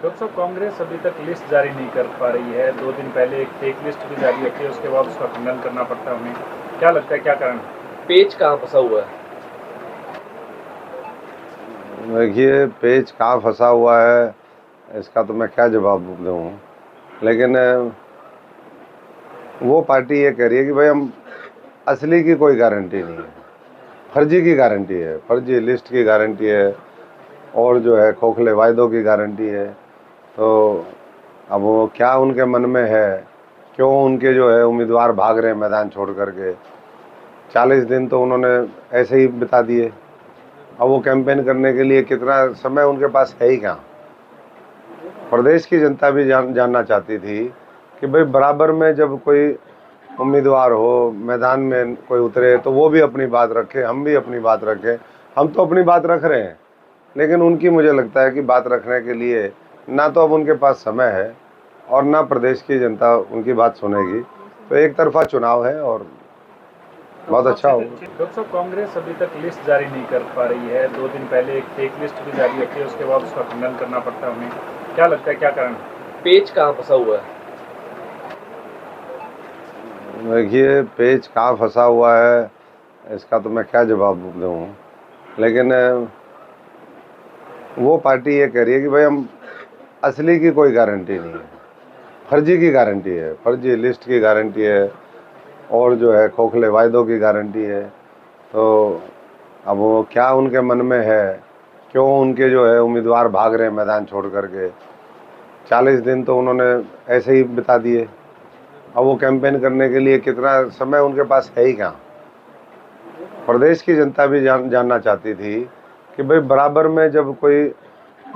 Doctor साहब, कांग्रेस अभी तक लिस्ट जारी नहीं कर पा रही है। 2 दिन पहले एक फेक लिस्ट भी जारी होती है, उसके बाद उसका खंडन करना पड़ता है उन्हें। क्या लगता है, क्या कारण? पेच कहाँ फंसा हुआ है? देखिए, पेच कहाँ फंसा हुआ है इसका तो मैं क्या जवाब दूँ। लेकिन वो पार्टी ये कह रही है कि भाई हम असली की कोई गारंटी नहीं है, फर्जी की गारंटी है, फर्जी लिस्ट की गारंटी है और जो है खोखले वायदों की गारंटी है। तो अब वो क्या उनके मन में है, क्यों उनके जो है उम्मीदवार भाग रहे हैं मैदान छोड़ करके। 40 दिन तो उन्होंने ऐसे ही बिता दिए। अब वो कैंपेन करने के लिए कितना समय उनके पास है ही कहाँ। प्रदेश की जनता भी जानना चाहती थी कि भाई बराबर में जब कोई उम्मीदवार हो मैदान में कोई उतरे तो वो भी अपनी बात रखे, हम भी अपनी बात रखें। हम तो अपनी बात रख रहे हैं, लेकिन उनकी मुझे लगता है कि बात रखने के लिए ना तो अब उनके पास समय है और ना प्रदेश की जनता उनकी बात सुनेगी। तो एक तरफा चुनाव है और बहुत अच्छा होगा। डॉक्टर साहब, कांग्रेस अभी तक लिस्ट जारी नहीं कर पा रही है। 2 दिन पहले एक फेक लिस्ट भी जारी होती है, उसके बाद उसका खंडन करना पड़ता है उन्हें। क्या लगता है, क्या कारण? पेच कहाँ फंसा हुआ है? देखिए, पेच कहाँ फंसा हुआ है इसका तो मैं क्या जवाब दूँ। लेकिन वो पार्टी ये कह रही है कि भाई हम असली की कोई गारंटी नहीं है, फर्जी की गारंटी है, फर्जी लिस्ट की गारंटी है और जो है खोखले वायदों की गारंटी है। तो अब वो क्या उनके मन में है, क्यों उनके जो है उम्मीदवार भाग रहे हैं मैदान छोड़ करके। 40 दिन तो उन्होंने ऐसे ही बिता दिए। अब वो कैंपेन करने के लिए कितना समय उनके पास है ही कहाँ। प्रदेश की जनता भी जानना चाहती थी कि भाई बराबर में जब कोई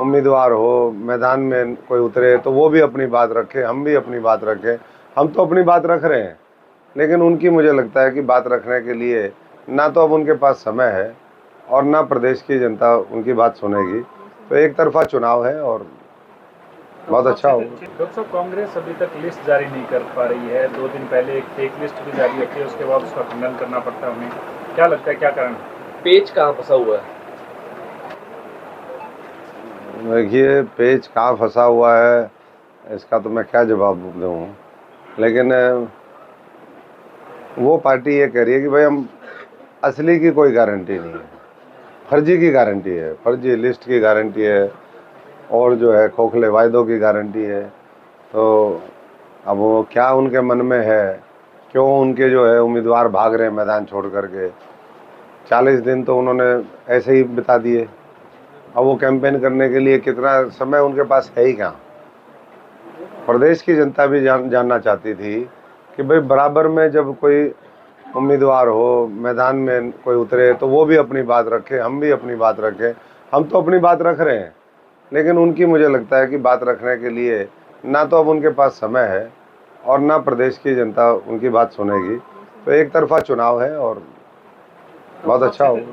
उम्मीदवार हो मैदान में कोई उतरे तो वो भी अपनी बात रखे, हम भी अपनी बात रखें। हम तो अपनी बात रख रहे हैं, लेकिन उनकी मुझे लगता है कि बात रखने के लिए ना तो अब उनके पास समय है और ना प्रदेश की जनता उनकी बात सुनेगी। तो एक तरफा चुनाव है और बहुत अच्छा होगा। डॉक्टर साहब, कांग्रेस अभी तक लिस्ट जारी नहीं कर पा रही है। 2 दिन पहले एक फेक लिस्ट भी जारी होती है, उसके बाद उसका खंडन करना पड़ता है उन्हें। क्या लगता है, क्या कारण? पेच कहाँ फंसा हुआ है? देखिए, पेच कहाँ फंसा हुआ है इसका तो मैं क्या जवाब दूँ। लेकिन वो पार्टी ये कह रही है कि भाई हम असली की कोई गारंटी नहीं है, फर्जी की गारंटी है, फर्जी लिस्ट की गारंटी है और जो है खोखले वायदों की गारंटी है। तो अब वो क्या उनके मन में है, क्यों उनके जो है उम्मीदवार भाग रहे हैं मैदान छोड़ करके। 40 दिन तो उन्होंने ऐसे ही बिता दिए। अब वो कैंपेन करने के लिए कितना समय उनके पास है ही कहाँ। प्रदेश की जनता भी जानना चाहती थी कि भाई बराबर में जब कोई उम्मीदवार हो मैदान में कोई उतरे तो वो भी अपनी बात रखे, हम भी अपनी बात रखें। हम तो अपनी बात रख रहे हैं, लेकिन उनकी मुझे लगता है कि बात रखने के लिए ना तो अब उनके पास समय है और ना प्रदेश की जनता उनकी बात सुनेगी। तो एक तरफा चुनाव है और बहुत अच्छा होगा।